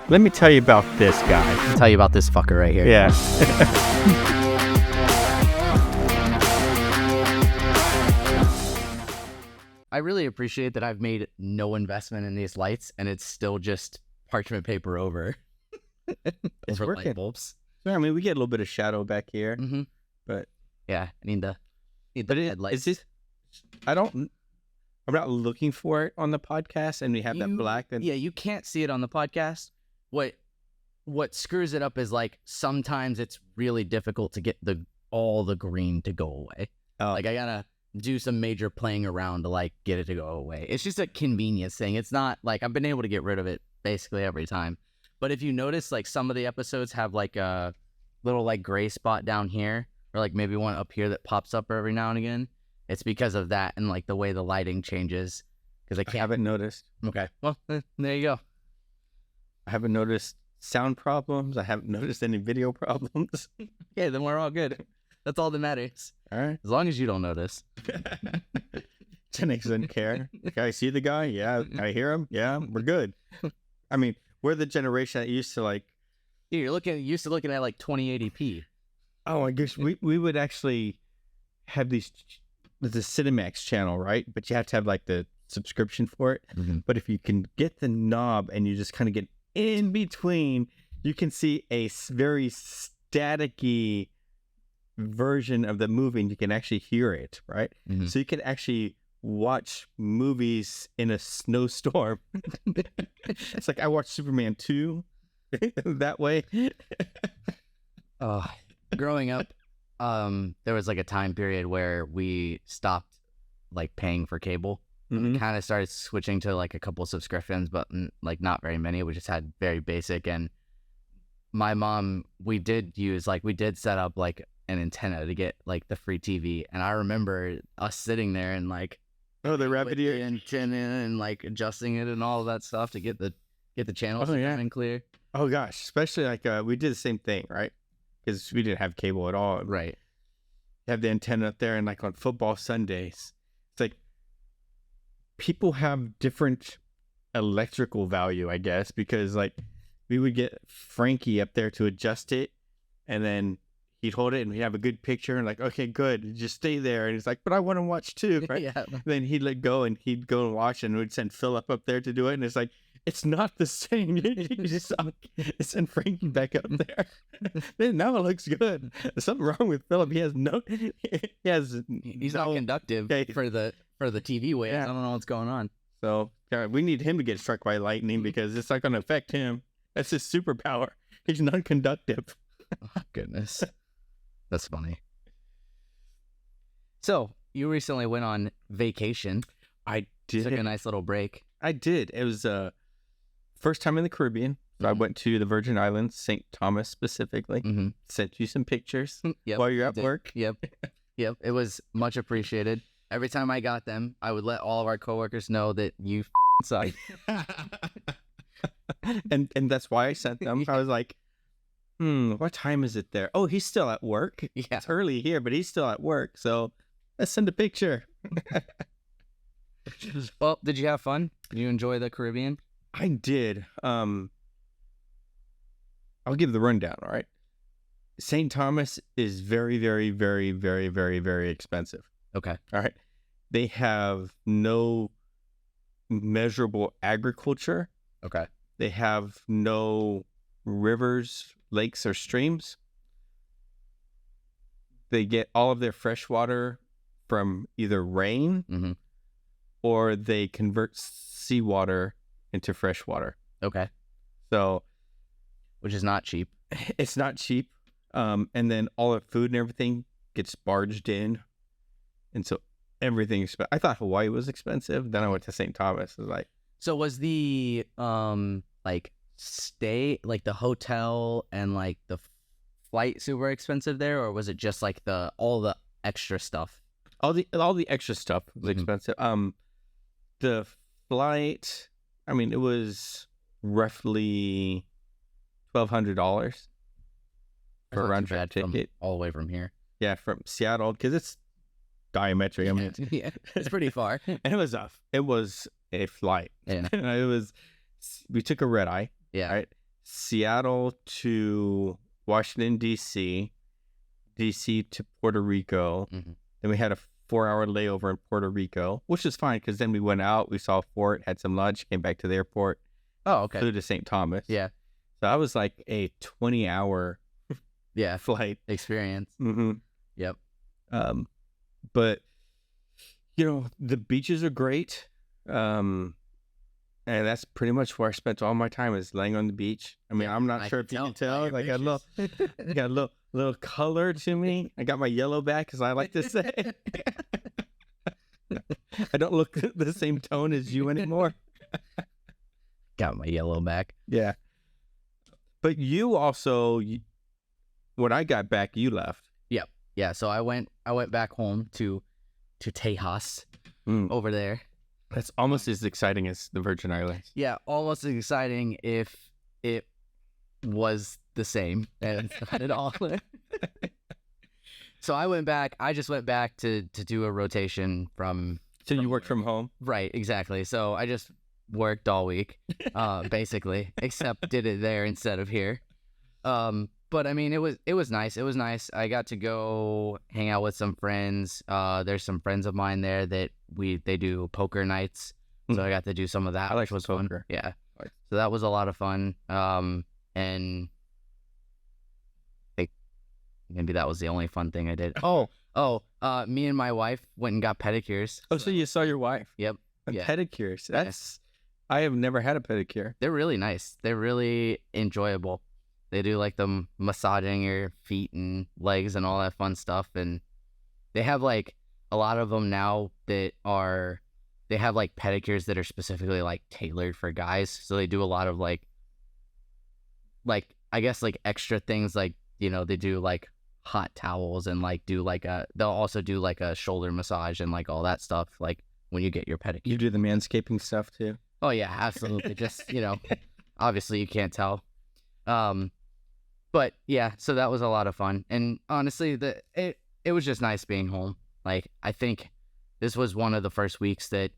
Let me tell you about this guy. I'll tell you about this fucker right here. Yeah. I really appreciate that I've made no investment in these lights, and it's still just parchment paper over. It's over working. light bulbs. I mean, we get a little bit of shadow back here, but yeah, I need the headlights. I'm not looking for it on the podcast, and we have that black. Yeah, you can't see it on the podcast. What screws it up is like sometimes it's really difficult to get all the green to go away. Oh. Like I gotta do some major playing around to like get it to go away. It's just a convenience thing. It's not like I've been able to get rid of it basically every time. But if you notice, like some of the episodes have like a little like gray spot down here, or like maybe one up here that pops up every now and again. It's because of that and like the way the lighting changes. Because I haven't noticed. Okay, well there you go. I haven't noticed sound problems. I haven't noticed any video problems. Okay, then we're all good. That's all that matters. All right. As long as you don't notice. Tenix doesn't care. Can I see the guy? Yeah. Can I hear him? Yeah. We're good. I mean, we're the generation that used to like. You're used to looking at like 2080p. Oh my gosh, we would actually have the Cinemax channel, right? But you have to have like the subscription for it. But if you can get the knob and you just kind of get in between, you can see a very staticky version of the movie, and you can actually hear it, right? So you can actually watch movies in a snowstorm. It's like I watched Superman 2 that way. Growing up, there was like a time period where we stopped like paying for cable. We kind of started switching to like a couple subscriptions, but like not very many. We just had very basic. And my mom, we did set up like an antenna to get like the free TV. And I remember us sitting there and like, the rabbit ear antenna and like adjusting it and all of that stuff to get the channels come in clear. Oh gosh, especially like we did the same thing, right? Because we didn't have cable at all. Right. You have the antenna up there, and like on football Sundays, it's like people have different electrical value, I guess, because like we would get Frankie up there to adjust it, and then he'd hold it and we'd have a good picture and like, okay, good, just stay there. And he's like, but I want to watch too, right? Yeah. Then he'd let go and he'd go and watch, and we'd send Philip up there to do it. And it's like, it's not the same. You just send Frankie back up there. Then now it looks good. There's something wrong with Philip. He's not conductive for the TV waves. Yeah. I don't know what's going on. So we need him to get struck by lightning because it's not going to affect him. That's his superpower. He's non-conductive. Oh, goodness. That's funny. So, you recently went on vacation. I did. Took a nice little break. I did. It was first time in the Caribbean. So I went to the Virgin Islands, St. Thomas specifically. Sent you some pictures while you're at work. Yep. It was much appreciated. Every time I got them, I would let all of our coworkers know that you suck. and that's why I sent them. I was like, what time is it there? Oh, he's still at work. Yeah. It's early here, but he's still at work. So let's send a picture. Well, did you have fun? Did you enjoy the Caribbean? I did. I'll give the rundown, all right? St. Thomas is very, very, very, very, very, very expensive. Okay. All right. They have no measurable agriculture. Okay. They have no rivers, lakes, or streams. They get all of their fresh water from either rain or they convert seawater into fresh water. Okay. So, which is not cheap. It's not cheap. And then all the food and everything gets barged in. And so everything I thought Hawaii was expensive. Then I went to St. Thomas. It was like, so was the like stay, like the hotel and like the flight super expensive there, or was it just like all the extra stuff? All the extra stuff was expensive. The flight, I mean, it was roughly $1,200 for a round trip ticket all the way from here. Yeah, from Seattle, because it's diametric. I mean, yeah, it's pretty far. And it was a flight. Yeah. We took a red eye. Yeah. Right. Seattle to Washington, D.C., D.C. to Puerto Rico. Mm-hmm. Then we had a 4-hour layover in Puerto Rico, which is fine because then we went out, we saw a fort, had some lunch, came back to the airport. Oh, okay. Flew to St. Thomas. Yeah. So I was like a 20-hour flight experience. Mm-hmm. Yep. But the beaches are great. And that's pretty much where I spent all my time, is laying on the beach. I mean, I'm not sure if you can tell. I got a little color to me. I got my yellow back, as I like to say. I don't look the same tone as you anymore. Got my yellow back. Yeah. But you also, when I got back, you left. Yep. Yeah. So I went back home to Tejas over there. That's almost as exciting as the Virgin Islands. Yeah, almost as exciting if it was the same, and it's not at all. So I just went back to do a rotation from... So you worked from home? Right, exactly. So I just worked all week, basically, except did it there instead of here. But I mean, it was nice. It was nice. I got to go hang out with some friends. There's some friends of mine there that they do poker nights, so I got to do some of that. I like which was poker. Fun. Yeah, so that was a lot of fun. And maybe that was the only fun thing I did. Me and my wife went and got pedicures. Oh, so you saw your wife? Yep. Yeah. Pedicures. That's I have never had a pedicure. They're really nice. They're really enjoyable. They do like the massaging your feet and legs and all that fun stuff. And they have like a lot of them now they have like pedicures that are specifically like tailored for guys. So they do a lot of like I guess like extra things, like, they do like hot towels and like they'll also do like a shoulder massage and like all that stuff. Like when you get your pedicure. You do the manscaping stuff too? Oh yeah, absolutely. Just, obviously you can't tell. But yeah, so that was a lot of fun. And honestly, it was just nice being home. Like, I think this was one of the first weeks that,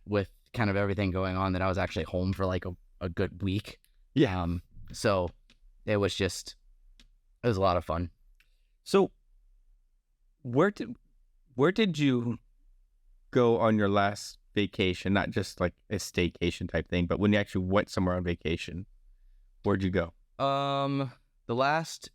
with kind of everything going on, that I was actually home for like a good week. Yeah. So it was a lot of fun. So where did you go on your last vacation? Not just like a staycation type thing, but when you actually went somewhere on vacation, where'd you go? The last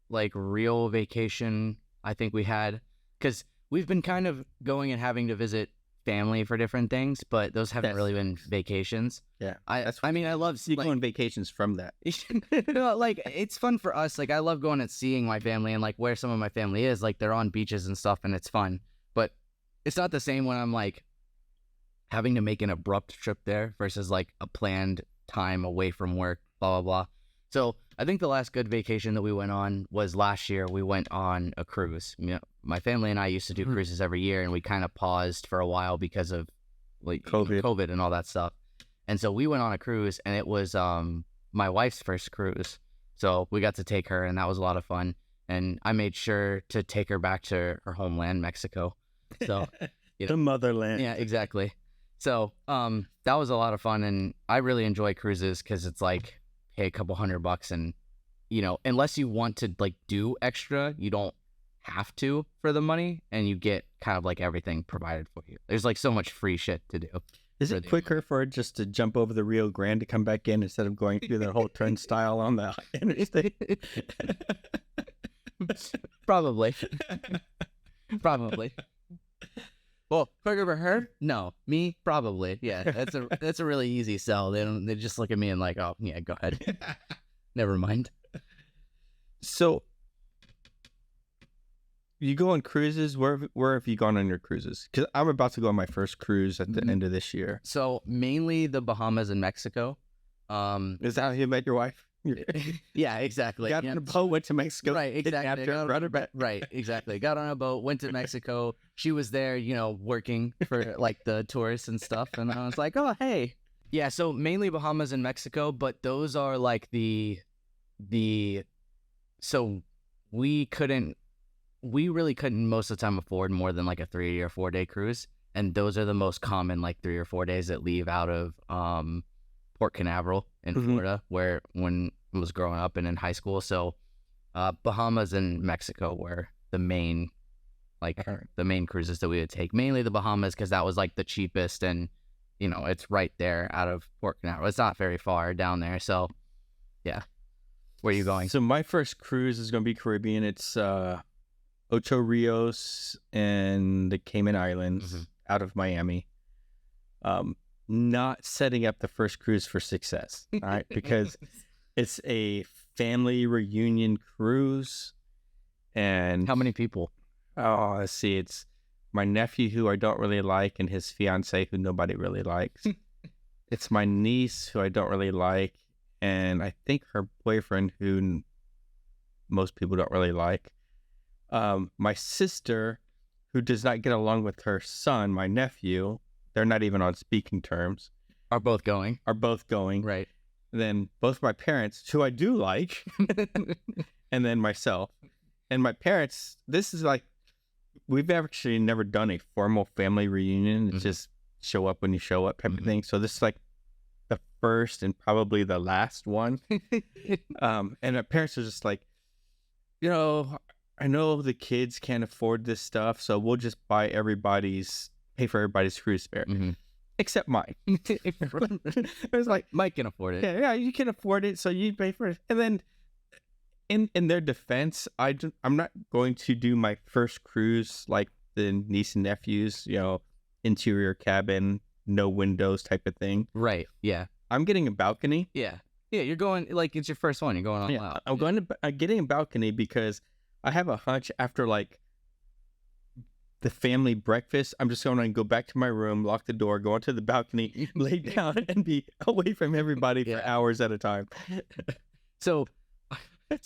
like real vacation I think we had, because we've been kind of going and having to visit family for different things, but those haven't really been vacations. Yeah. I mean, I love you go on vacations from that. Like, it's fun for us. Like, I love going and seeing my family and like where some of my family is. Like, they're on beaches and stuff, and it's fun. But it's not the same when I'm like having to make an abrupt trip there versus like a planned time away from work, blah, blah, blah. So I think the last good vacation that we went on was last year. We went on a cruise. My family and I used to do cruises every year, and we kind of paused for a while because of like COVID and all that stuff. And so we went on a cruise, and it was my wife's first cruise. So we got to take her, and that was a lot of fun. And I made sure to take her back to her homeland, Mexico. So the motherland. Yeah, exactly. So that was a lot of fun, and I really enjoy cruises because it's like, pay a couple $100 and, unless you want to like do extra, you don't have to for the money, and you get kind of like everything provided for you. There's like so much free shit to do. Is it quicker for it just to jump over the Rio Grande to come back in instead of going through the whole turnstile on the interstate? Probably. Well, quicker for her? No. Me? Probably. Yeah, that's a really easy sell. They just look at me and like, oh yeah, go ahead. Never mind. So you go on cruises. Where have you gone on your cruises? Because I'm about to go on my first cruise at the end of this year. So mainly the Bahamas and Mexico. Is that how you met your wife? Yeah, exactly. Got on a boat, went to Mexico. Right, exactly. Brought her back. Right, exactly. Got on a boat, went to Mexico. She was there, working for like the tourists and stuff. And I was like, oh, hey. Yeah, so mainly Bahamas and Mexico, but those are like so we really couldn't most of the time afford more than like a 3 or 4 day cruise. And those are the most common like 3 or 4 days that leave out of Port Canaveral in Florida, where when I was growing up and in high school. So Bahamas and Mexico were the main cruises that we would take. Mainly the Bahamas because that was like the cheapest, and it's right there out of Port Canaveral. It's not very far down there. So yeah, where are you going? So my first cruise is going to be Caribbean. It's Ocho Rios and the Cayman Islands out of Miami. Not setting up the first cruise for success, all right? Because it's a family reunion cruise. And how many people? Oh, let's see. It's my nephew, who I don't really like, and his fiance, who nobody really likes. It's my niece, who I don't really like, and I think her boyfriend, who most people don't really like. My sister, who does not get along with her son, my nephew. They're not even on speaking terms. Are both going. Right. And then both my parents, who I do like, and then myself. And my parents, this is like, we've actually never done a formal family reunion. It's just show up when you show up type of thing. So this is like the first and probably the last one. And my parents are just like, I know the kids can't afford this stuff, so we'll just pay for everybody's cruise fare. Except mine. It was like, Mike can afford it. Yeah, you can afford it, so you pay for it. And then in their defense, I'm not going to do my first cruise like the niece and nephews, interior cabin, no windows type of thing. Right, yeah. I'm getting a balcony. Yeah, you're going, like, it's your first one. You're going all out. I'm getting a balcony because I have a hunch after, like, the family breakfast, I'm just going to go back to my room, lock the door, go onto the balcony, lay down, and be away from everybody for hours at a time. So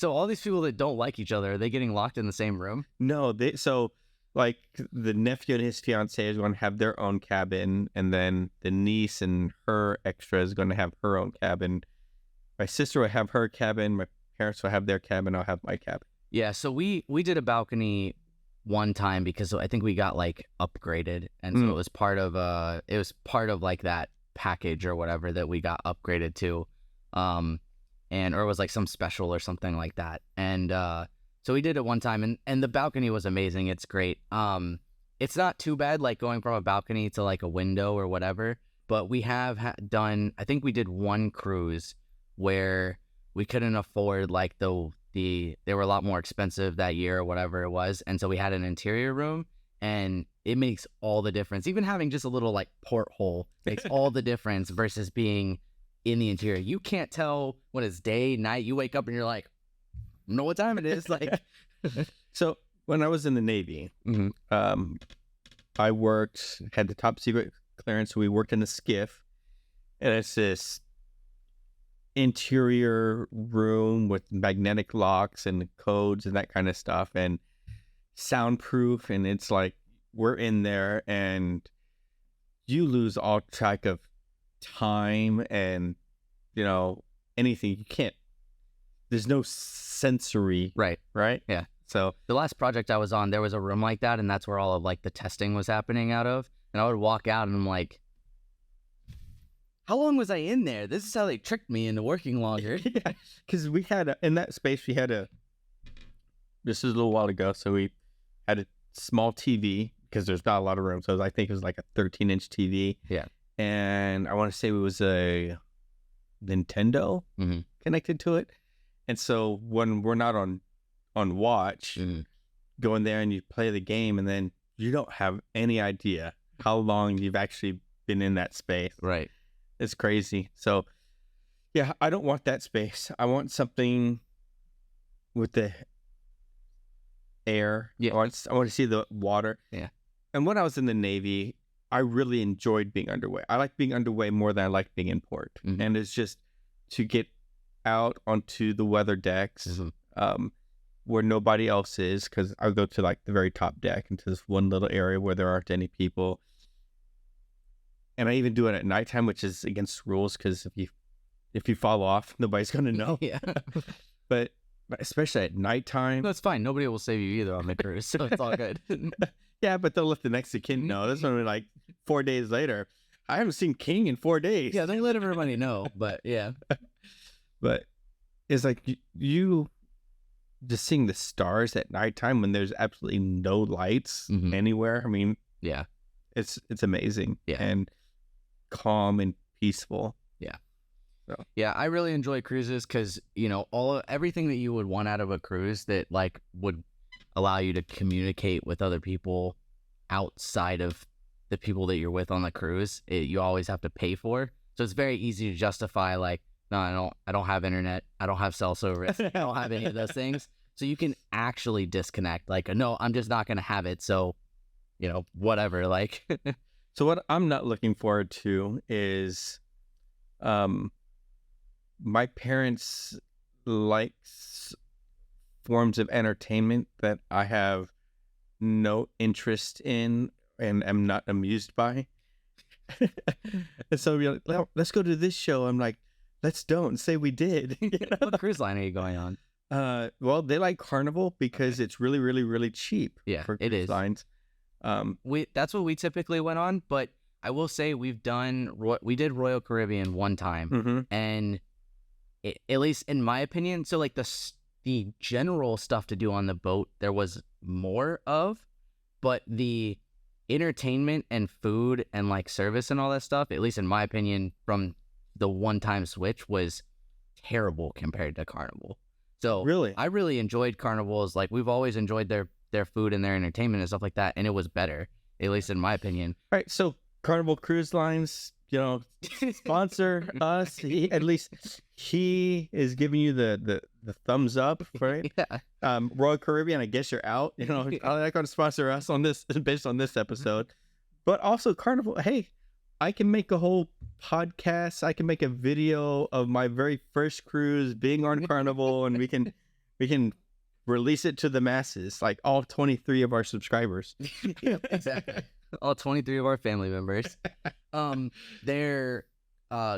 all these people that don't like each other, are they getting locked in the same room? No, like the nephew and his fiance is going to have their own cabin, and then the niece and her extra is going to have her own cabin. My sister will have her cabin. My parents will have their cabin. I'll have my cabin. Yeah, so we did a balcony one time because I think we got like upgraded, and so it was part of like that package or whatever that we got upgraded to, or it was like some special or something like that. And so we did it one time, and the balcony was amazing. It's great. It's not too bad like going from a balcony to like a window or whatever, but we have done, I think we did one cruise where we couldn't afford like they were a lot more expensive that year or whatever it was, and so we had an interior room, and it makes all the difference. Even having just a little like porthole makes all the difference versus being in the interior. You can't tell when it's day, night. You wake up and you're like, I know what time it is. Like, so when I was in the Navy, I had the top secret clearance. So we worked in a skiff, and it's this interior room with magnetic locks and codes and that kind of stuff, and soundproof. And it's like we're in there, and you lose all track of time and anything. You can't. There's no sensory. Right. Yeah. So the last project I was on, there was a room like that, and that's where all of like the testing was happening out of. And I would walk out, and I'm like, how long was I in there? This is how they tricked me into working longer. Yeah, because we had in that space, this is a little while ago, so we had a small TV because there's not a lot of room. So I think it was like a 13-inch TV. Yeah. And I want to say it was a Nintendo connected to it. And so when we're not on watch, go in there and you play the game, and then you don't have any idea how long you've actually been in that space. Right. It's crazy. So, yeah, I don't want that space. I want something with the air. Yeah. I want to see the water. Yeah. And when I was in the Navy, I really enjoyed being underway. I like being underway more than I like being in port. And it's just to get out onto the weather decks where nobody else is, because I'll go to like the very top deck into this one little area where there aren't any people. And I even do it at nighttime, which is against rules, because if you fall off, nobody's going to know. Yeah. But especially at nighttime. That's fine. Nobody will save you either on the cruise, so it's all good. Yeah, but they'll let the next of kin know. This one, like 4 days later, I haven't seen King in 4 days. Yeah, they let everybody know, but yeah. But it's like you just seeing the stars at nighttime when there's absolutely no lights anywhere. I mean, yeah, it's amazing. Yeah. And calm and peaceful. Yeah. So. Yeah, I really enjoy cruises because, you know, everything that you would want out of a cruise that like would allow you to communicate with other people outside of the people that you're with on the cruise, you always have to pay for. So it's very easy to justify like, no, I don't have internet. I don't have cell service. I don't have any of those things. So you can actually disconnect. Like, no, I'm just not going to have it. So, you know, whatever. Like, so what I'm not looking forward to is, my parents like forms of entertainment that I have no interest in and am not amused by. And so we're like, well, let's go to this show. I'm like, let's don't say we did. You know? What cruise line are you going on? Well, they like Carnival because it's really, really, really cheap. Yeah, for it cruise is. lines. That's what we typically went on, but I will say we did Royal Caribbean one time, and at least in my opinion, so like the general stuff to do on the boat there was more of, but the entertainment and food and like service and all that stuff, at least in my opinion, from the one-time switch was terrible compared to Carnival. So really, I really enjoyed Carnival's. Like we've always enjoyed their food and their entertainment and stuff like that, and it was better, at least in my opinion. All right, so Carnival Cruise Lines, you know, sponsor us. At least he is giving you the thumbs up, right? Yeah. Royal Caribbean, I guess you're out. You know, I'm not going to sponsor us on this based on this episode, but also Carnival. Hey, I can make a whole podcast. I can make a video of my very first cruise being on Carnival, and we can release it to the masses, like all 23 of our subscribers. Exactly. All 23 of our family members. Their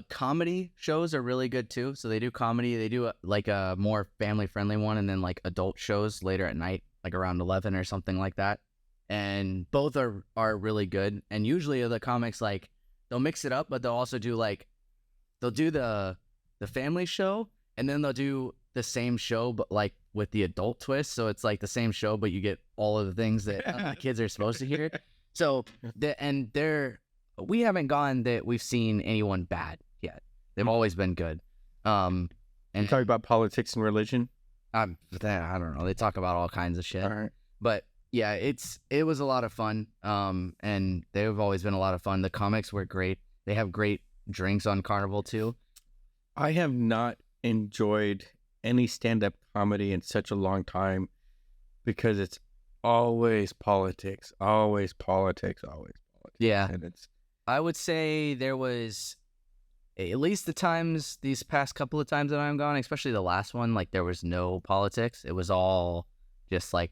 comedy shows are really good too. So they do comedy. They do like a more family friendly one, and then like adult shows later at night, like around 11 or something like that. And both are really good. And usually the comics, like they'll mix it up, but they'll also do they'll do the family show, and then they'll do the same show but like with the adult twist. So it's like the same show, but you get all of the things that the kids are supposed to hear. So we haven't gone that we've seen anyone bad yet. They've always been good. And you talk about politics and religion. I don't know. They talk about all kinds of shit. All right. But yeah, it was a lot of fun. And they've always been a lot of fun. The comics were great. They have great drinks on Carnival too. I have not enjoyed any stand-up comedy in such a long time because it's always politics. Yeah. And I would say there was, at least these past couple of times that I'm gone, especially the last one, like there was no politics. It was all just like,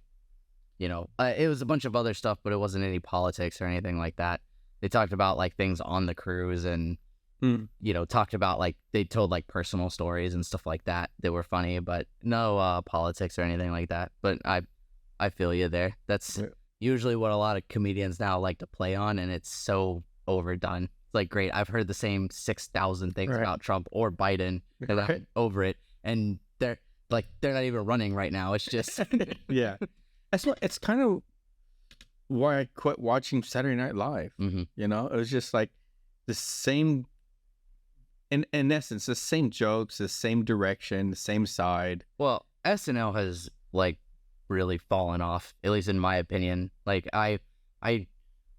you know, it was a bunch of other stuff, but it wasn't any politics or anything like that. They talked about like things on the cruise and, you know, talked about like, they told like personal stories and stuff like that were funny, but no politics or anything like that. But I feel you there. That's usually what a lot of comedians now like to play on, and it's so overdone. It's like, great, I've heard the same 6,000 things about Trump or Biden and I'm over it, and they're not even running right now. It's just yeah. It's kind of why I quit watching Saturday Night Live. You know, it was just like the same, in essence, the same jokes, the same direction, the same side. Well, SNL has like really fallen off, at least in my opinion. Like I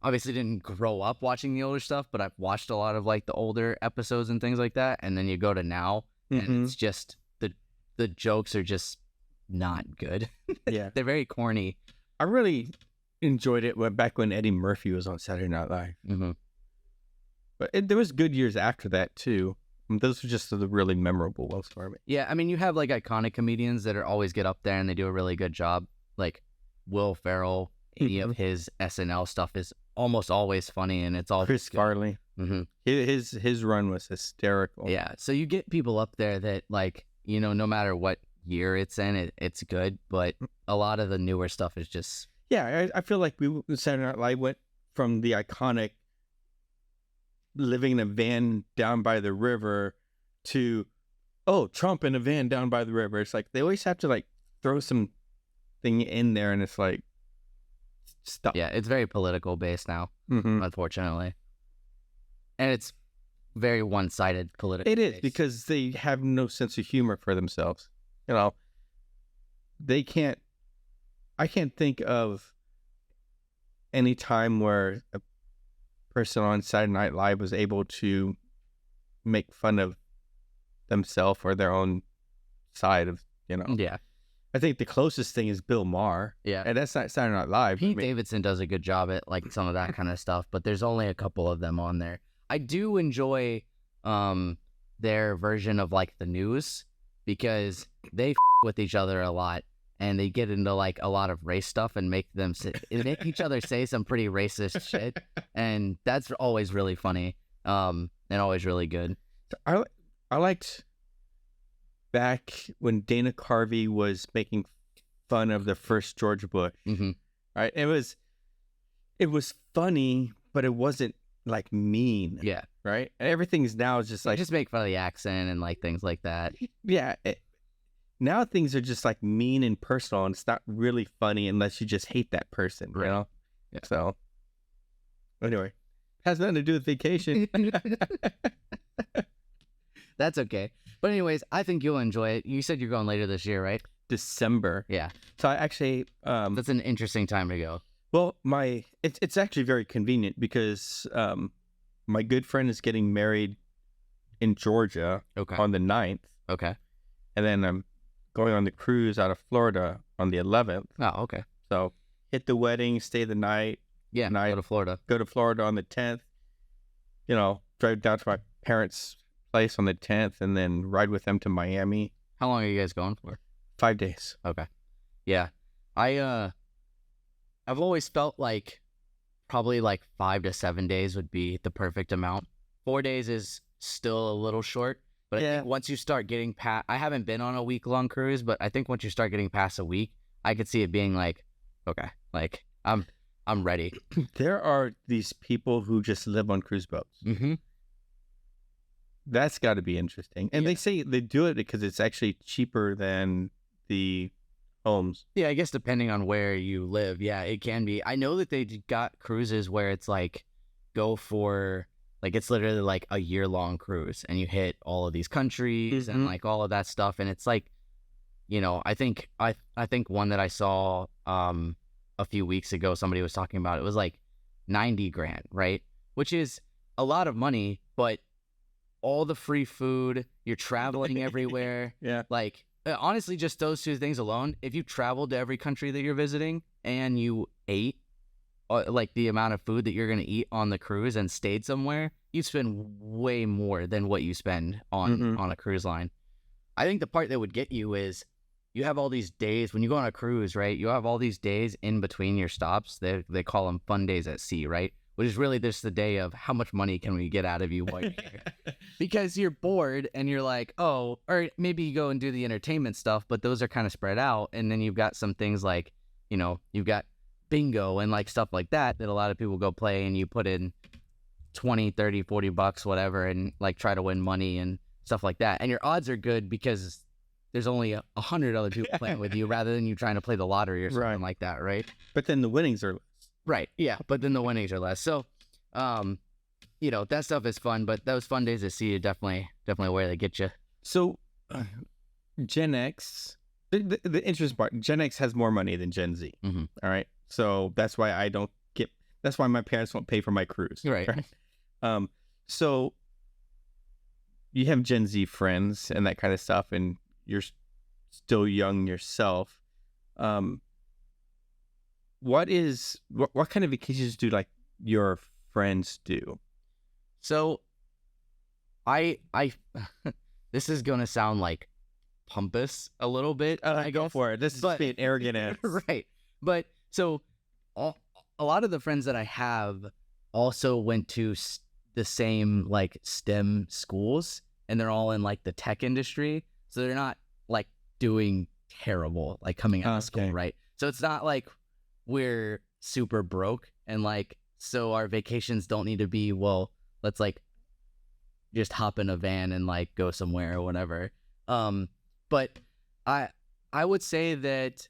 obviously didn't grow up watching the older stuff, but I've watched a lot of like the older episodes and things like that. And then you go to now, and it's just the jokes are just not good. Yeah, they're very corny. I really enjoyed it back when Eddie Murphy was on Saturday Night Live. But there was good years after that too. Those were just the really memorable ones for me. Yeah, I mean, you have like iconic comedians that always get up there and they do a really good job. Like Will Ferrell, any of his SNL stuff is almost always funny, and it's all Chris Farley. His run was hysterical. Yeah, so you get people up there that like, you know, no matter what year it's in, it's good. But a lot of the newer stuff is just I feel like Saturday Night Live went from the iconic living in a van down by the river to, oh, Trump in a van down by the river. It's like they always have to like throw some thing in there, and it's like stop. Yeah, it's very political based now, unfortunately, and it's very one-sided political. It is based. because they have no sense of humor for themselves. You know, they can't. I can't think of any time where a person on Saturday Night Live was able to make fun of themselves or their own side of, you know. Yeah. I think the closest thing is Bill Maher. Yeah. And that's not Saturday Night Live. Pete Davidson does a good job at like some of that kind of stuff, but there's only a couple of them on there. I do enjoy their version of like the news because they with each other a lot and they get into like a lot of race stuff and make make each other say some pretty racist shit, and that's always really funny and always really good. I liked back when Dana Carvey was making fun of the first George Bush. Right? It was funny, but it wasn't like mean. Yeah. Right? And everything's now is just like just make fun of the accent and like things like that. Yeah. Now things are just like mean and personal, and it's not really funny unless you just hate that person, you know? Yeah. So anyway, has nothing to do with vacation. That's okay. But anyways, I think you'll enjoy it. You said you're going later this year, right? December. Yeah. So I actually that's an interesting time to go. Well, it's actually very convenient because my good friend is getting married in Georgia on the 9th. Okay. And then I'm going on the cruise out of Florida on the 11th. Oh, okay. So hit the wedding, stay the night. Yeah, go to Florida. Go to Florida on the 10th. You know, drive down to my parents' place on the 10th and then ride with them to Miami. How long are you guys going for? 5 days. Okay. Yeah. I've always felt like probably like 5 to 7 days would be the perfect amount. 4 days is still a little short, but I think once you start getting past, I haven't been on a week-long cruise, but I think once you start getting past a week, I could see it being like, okay, like I'm ready. There are these people who just live on cruise boats. That's got to be interesting. And they say they do it because it's actually cheaper than the homes. Yeah, I guess depending on where you live, yeah, it can be. I know that they got cruises where it's like go for like it's literally like a year-long cruise and you hit all of these countries and like all of that stuff, and it's like, you know, I think one that I saw a few weeks ago somebody was talking about, it was like 90 grand, right? Which is a lot of money, but all the free food, you're traveling everywhere. Yeah. Like honestly, just those two things alone, if you traveled to every country that you're visiting and you ate like the amount of food that you're going to eat on the cruise and stayed somewhere, you'd spend way more than what you spend on a cruise line. I think the part that would get you is you have all these days when you go on a cruise, right? You have all these days in between your stops. They call them fun days at sea, right? Which is really just the day of how much money can we get out of you while you're here? Because you're bored and you're like, oh, or maybe you go and do the entertainment stuff, but those are kind of spread out. And then you've got some things like, you know, you've got bingo and like stuff like that a lot of people go play, and you put in 20, 30, 40 bucks, whatever, and like try to win money and stuff like that. And your odds are good because there's only 100 other people playing with you rather than you trying to play the lottery or something like that, right? But then the winnings are less. Right, yeah, but then the winnings are less. So, you know, that stuff is fun, but those fun days at sea are definitely where they get you. So, Gen X, the interesting part, Gen X has more money than Gen Z. All right? So that's why that's why my parents won't pay for my cruise. Right. So you have Gen Z friends and that kind of stuff, and you're still young yourself. What kind of vacations do like your friends do? So I this is gonna sound like pompous a little bit. I go for it. This is being arrogant ass. Right. But so a lot of the friends that I have also went to the same like STEM schools, and they're all in like the tech industry. So they're not like doing terrible, like coming out of school, right? So it's not like we're super broke and like, so our vacations don't need to be, well, let's like just hop in a van and like go somewhere or whatever. But I would say that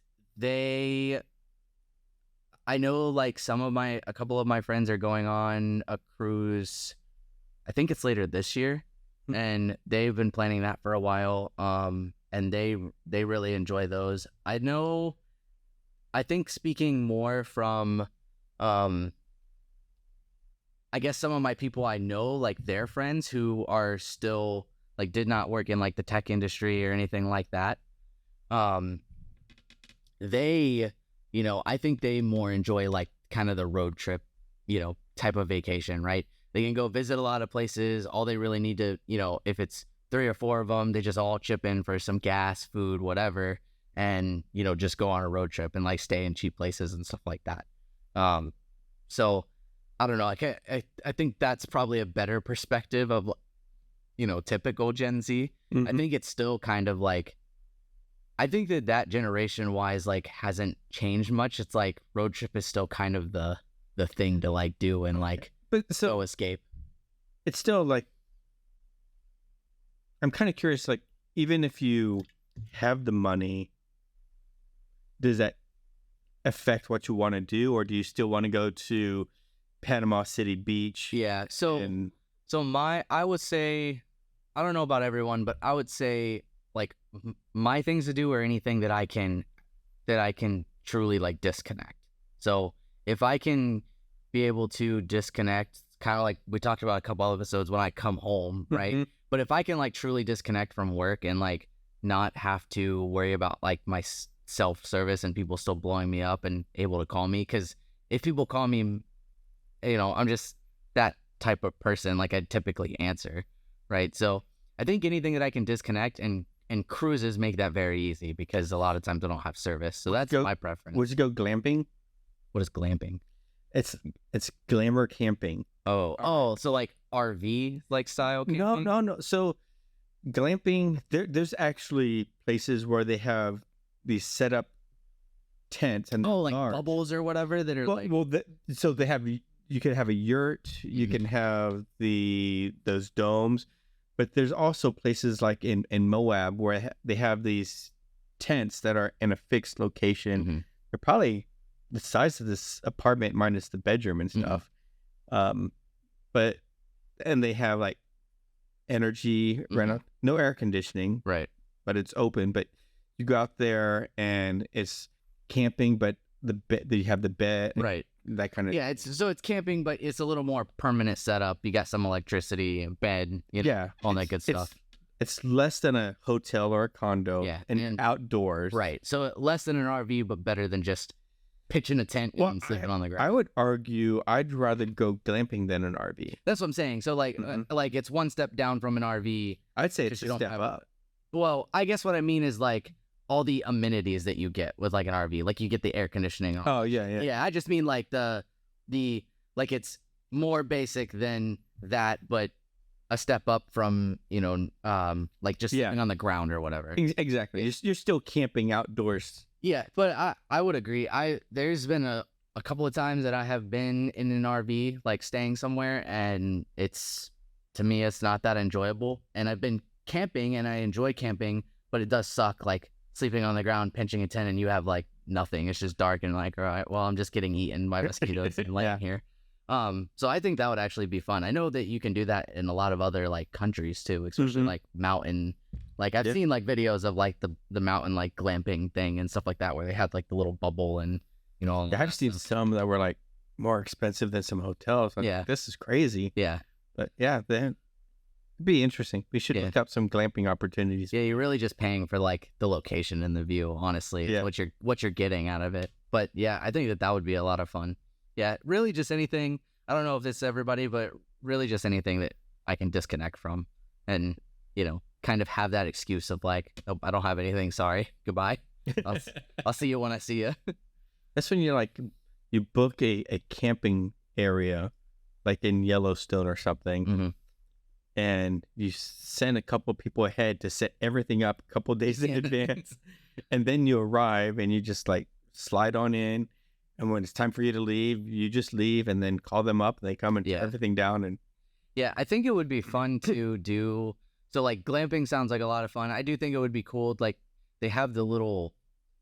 I know like a couple of my friends are going on a cruise. I think it's later this year, and they've been planning that for a while. And they really enjoy those. I think speaking more from, I guess some of my people I know, like their friends who are still like did not work in like the tech industry or anything like that. They, I think they more enjoy like kind of the road trip, type of vacation, right? They can go visit a lot of places. All they really need to, if it's 3 or 4 of them, they just all chip in for some gas, food, whatever, and, just go on a road trip and like stay in cheap places and stuff like that. So I don't know. I think that's probably a better perspective of, typical Gen Z. I think it's still kind of like, I think that generation wise, like hasn't changed much. It's like road trip is still kind of the thing to like do and like go escape. It's still like, I'm kind of curious, like, even if you have the money, does that affect what you want to do, or do you still want to go to Panama City Beach? Yeah. So I would say, I don't know about everyone, but I would say like my things to do are anything that I can truly like disconnect. So if I can be able to disconnect, kind of like we talked about a couple of episodes when I come home, right? But if I can like truly disconnect from work and like not have to worry about like my self-service and people still blowing me up and able to call me, because if people call me, I'm just that type of person, like I typically answer, right? So I think anything that I can disconnect, and cruises make that very easy because a lot of times I don't have service. So that's my preference. Would you go glamping? What is glamping? It's glamour camping. Oh, so like RV like style camping? No. So glamping, there's actually places where they have these set up tents and like bubbles or whatever that are so they have, you can have a yurt, you can have those domes, but there's also places like in Moab where they have these tents that are in a fixed location. They're probably the size of this apartment minus the bedroom and stuff. But they have like energy rental, no air conditioning, right? But it's open. But you go out there and it's camping, but you have the bed, right? That kind of it's camping, but it's a little more permanent setup. You got some electricity and bed, all that good stuff. It's less than a hotel or a condo, and outdoors, right? So less than an RV, but better than just pitching a tent and sleeping on the ground. I would argue I'd rather go glamping than an RV. That's what I'm saying. So like it's one step down from an RV. I'd say it's a step up. Well, I guess what I mean is like all the amenities that you get with like an RV, like you get the air conditioning. Oh yeah. Yeah, I just mean like the like it's more basic than that, but a step up from like just sitting on the ground or whatever. Exactly. You're still camping outdoors. Yeah, but I would agree. There's been a couple of times that I have been in an RV, like staying somewhere, and to me it's not that enjoyable. And I've been camping and I enjoy camping, but it does suck like sleeping on the ground, pinching a tent, and you have like nothing. It's just dark and like, all right, well, I'm just getting eaten by mosquitoes and laying here. So I think that would actually be fun. I know that you can do that in a lot of other like countries too, especially like mountain. Like I've seen like videos of like the mountain like glamping thing and stuff like that where they had like the little bubble and I've seen some that were like more expensive than some hotels. Like, this is crazy. Yeah. But it'd be interesting. We should look up some glamping opportunities. Yeah, you're really just paying for like the location and the view, honestly. Yeah. What you're getting out of it. But yeah, I think that would be a lot of fun. Yeah, really just anything. I don't know if it's everybody, but really just anything that I can disconnect from and, kind of have that excuse of like, oh, I don't have anything. Sorry. Goodbye. I'll see you when I see you. That's when you book a camping area like in Yellowstone or something. And you send a couple people ahead to set everything up a couple days in advance. And then you arrive and you just like slide on in. And when it's time for you to leave, you just leave and then call them up. And they come and tear everything down. And Yeah, I think it would be fun to do. So like glamping sounds like a lot of fun. I do think it would be cool. Like they have the little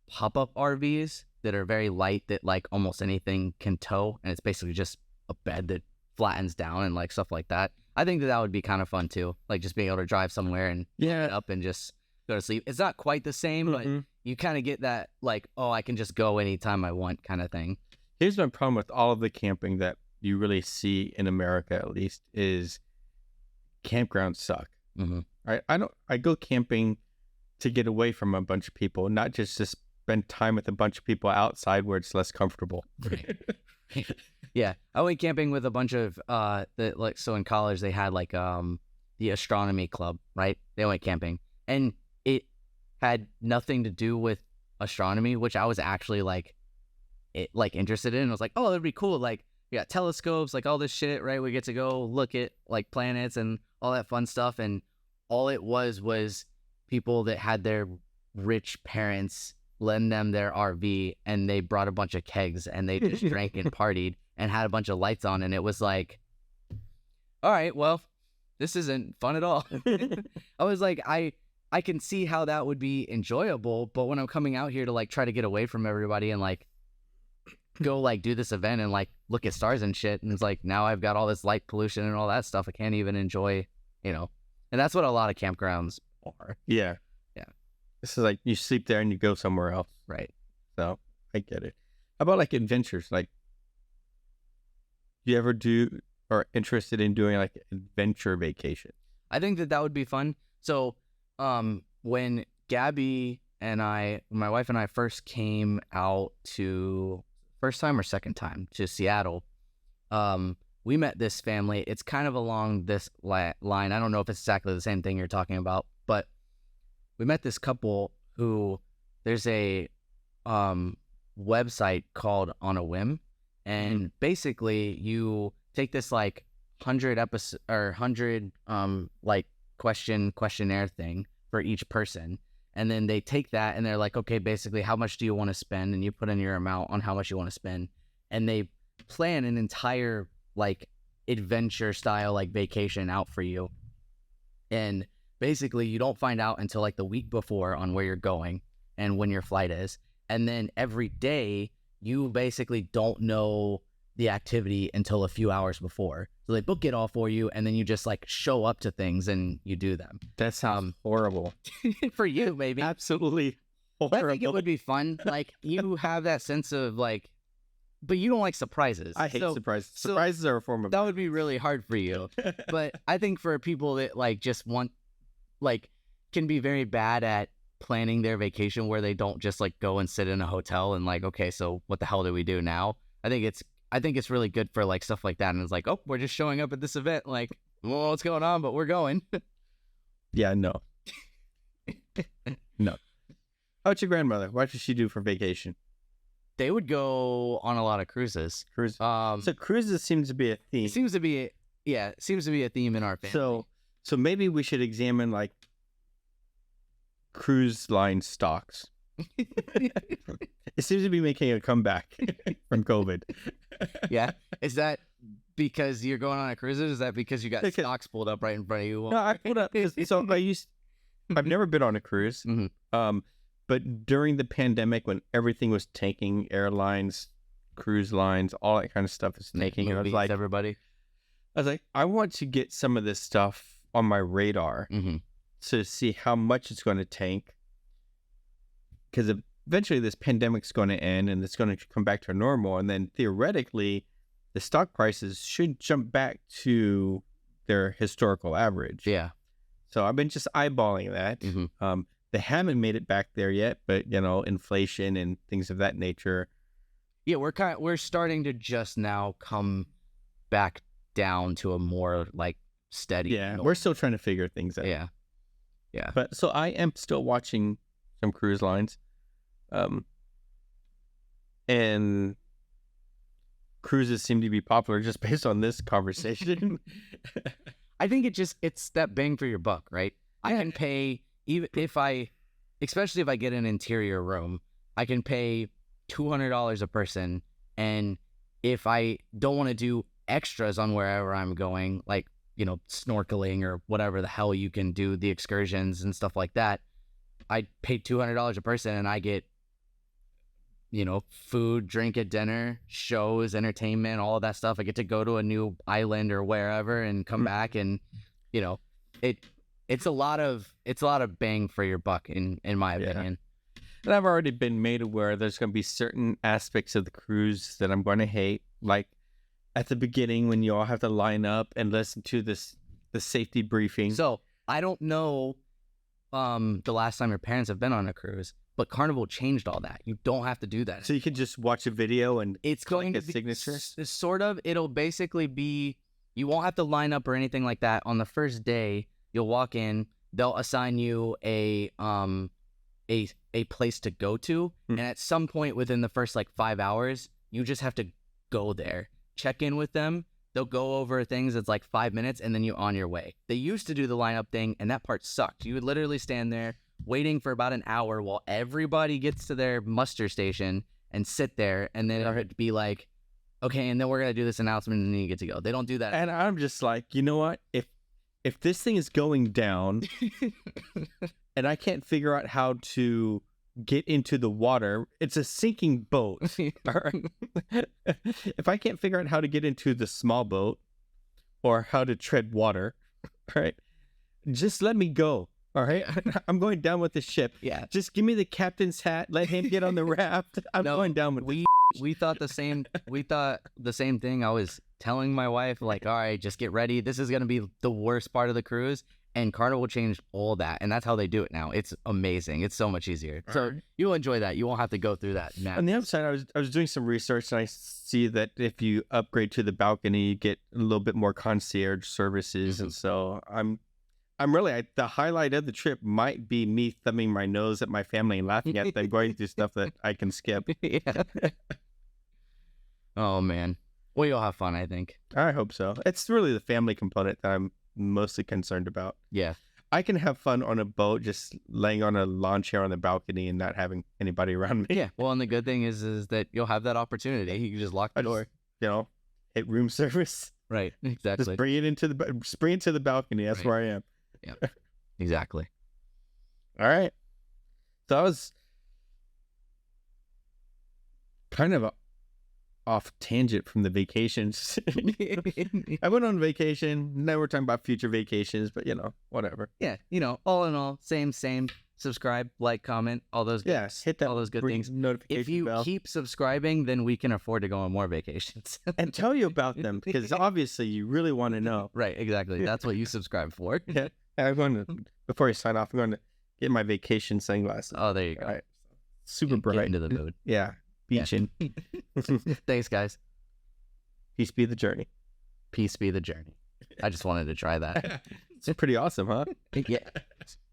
pop-up RVs that are very light that like almost anything can tow, and it's basically just a bed that flattens down and like stuff like that. I think that that would be kind of fun too. Like just being able to drive somewhere and Yeah. up and just go to sleep. It's not quite the same, but you kind of get that like, oh, I can just go anytime I want kind of thing. Here's my problem with all of the camping that you really see in America, at least, is campgrounds suck. Right? I go camping to get away from a bunch of people, not just to spend time with a bunch of people outside where it's less comfortable. Right. Yeah, I went camping with a bunch of so in college they had like the astronomy club, right? They went camping, and it had nothing to do with astronomy, which I was actually like interested in. I was like, oh, that'd be cool. Like we got telescopes, like all this shit, right? We get to go look at like planets and all that fun stuff, and all it was people that had their rich parents lend them their RV, and they brought a bunch of kegs and they just drank and partied and had a bunch of lights on, and it was like, all right, well, this isn't fun at all. I was like, I can see how that would be enjoyable, but when I'm coming out here to like try to get away from everybody and like go like do this event and like look at stars and shit, and it's like now I've got all this light pollution and all that stuff, I can't even enjoy, and that's what a lot of campgrounds are. Yeah. This is like you sleep there and you go somewhere else. Right. So I get it. How about like adventures? Like, you ever do or interested in doing like adventure vacation? I think that would be fun. So when Gabby and my wife and I first came out to, first time or second time, to Seattle, we met this family. It's kind of along this line. I don't know if it's exactly the same thing you're talking about, but we met this couple who, there's a website called On a Whim, and basically you take this like 100 episode or 100 like questionnaire thing for each person, and then they take that and they're like, okay, basically how much do you want to spend, and you put in your amount on how much you want to spend, and they plan an entire like adventure style like vacation out for you. And basically you don't find out until like the week before on where you're going and when your flight is, and then every day you basically don't know the activity until a few hours before, so they book it all for you, and then you just like show up to things and you do them. That sounds horrible. For you, maybe. Absolutely horrible. But I think it would be fun. Like you have that sense of like, but you don't like surprises. I hate surprises. Surprises are a form of... That would be really hard for you. But I think for people that like just want, like, can be very bad at planning their vacation, where they don't just like go and sit in a hotel and like, okay, so what the hell do we do now? I think it's really good for like stuff like that. And it's like, oh, we're just showing up at this event. Like, well, what's going on? But we're going. Yeah, no. No. How about your grandmother? What does she do for vacation? They would go on a lot of cruises. So cruises seems to be a theme. It seems to be a theme in our family. So maybe we should examine like cruise line stocks. It seems to be making a comeback from COVID. Yeah. Is that because you're going on a cruise? Or is that because you got stocks pulled up right in front of you? No, I pulled up. So I've never been on a cruise. But during the pandemic, when everything was tanking, airlines, cruise lines, all that kind of stuff is tanking, and I was like, I want to get some of this stuff on my radar to see how much it's going to tank, because eventually this pandemic's going to end and it's going to come back to normal, and then theoretically the stock prices should jump back to their historical average. Yeah. So I've been just eyeballing that. They haven't made it back there yet, but inflation and things of that nature. Yeah, we're starting to just now come back down to a more like steady. Yeah, normal. We're still trying to figure things out. Yeah. But so I am still watching some cruise lines, and cruises seem to be popular just based on this conversation. I think it's that bang for your buck, right? I can pay, even especially if I get an interior room, I can pay $200 a person, and if I don't want to do extras on wherever I'm going, like snorkeling or whatever the hell you can do, the excursions and stuff like that. I pay $200 a person and I get, food, drink at dinner, shows, entertainment, all of that stuff. I get to go to a new island or wherever and come back, and it's a lot of bang for your buck in my opinion. And I've already been made aware there's going to be certain aspects of the cruise that I'm going to hate, like at the beginning when you all have to line up and listen to the safety briefing. So I don't know the last time your parents have been on a cruise, but Carnival changed all that. You don't have to do that. So you can just watch a video and it's going to be signature. Sort of. It'll basically be, you won't have to line up or anything like that. On the first day, you'll walk in. They'll assign you a place to go to, and at some point within the first 5 hours, you just have to go there, check in with them. They'll go over things. It's 5 minutes, and then you're on your way. They used to do the lineup thing, and that part sucked. You would literally stand there waiting for about an hour while everybody gets to their muster station and sit there, and then it'd be like, okay, and then we're gonna do this announcement, and then you get to go. They don't do that. And I'm just like, you know what? If this thing is going down, and I can't figure out how to get into the water, it's a sinking boat. All right. If I can't figure out how to get into the small boat or how to tread water, all right, just let me go. All right. I'm going down with the ship. Yeah. Just give me the captain's hat. Let him get on the raft. I'm going down with we thought the same thing. I was telling my wife, all right, just get ready. This is gonna be the worst part of the cruise. And Carnival changed all that, and that's how they do it now. It's amazing. It's so much easier. So you'll enjoy that. You won't have to go through that. On the upside, I was doing some research, and I see that if you upgrade to the balcony, you get a little bit more concierge services, and so I'm really the highlight of the trip might be me thumbing my nose at my family and laughing at them going through stuff that I can skip. Yeah. Oh man, well, you'll have fun. I think. I hope so. It's really the family component that I'm mostly concerned about. Yeah, I can have fun on a boat just laying on a lawn chair on the balcony and not having anybody around me. Yeah, well, and the good thing is that you'll have that opportunity. You can just lock the door, hit room service. Right, exactly. Just bring it into the balcony. That's where I am. Yeah, exactly. All right, so I was kind of off tangent from the vacations. I went on vacation. Now we're talking about future vacations, but whatever. Yeah, all in all, same. Subscribe, like, comment, all those. Yes, hit that. All those good things. Notification if you bell. Keep subscribing, then we can afford to go on more vacations and tell you about them, because obviously you really want to know. Right, exactly. That's what you subscribe for. Yeah. I'm going to, before you sign off, I'm going to get my vacation sunglasses. Oh, there you go. All right. Super bright. Get into the mood. Yeah. Beachin. Thanks, guys. Peace be the journey. Peace be the journey. I just wanted to try that. It's pretty awesome, huh? Yeah.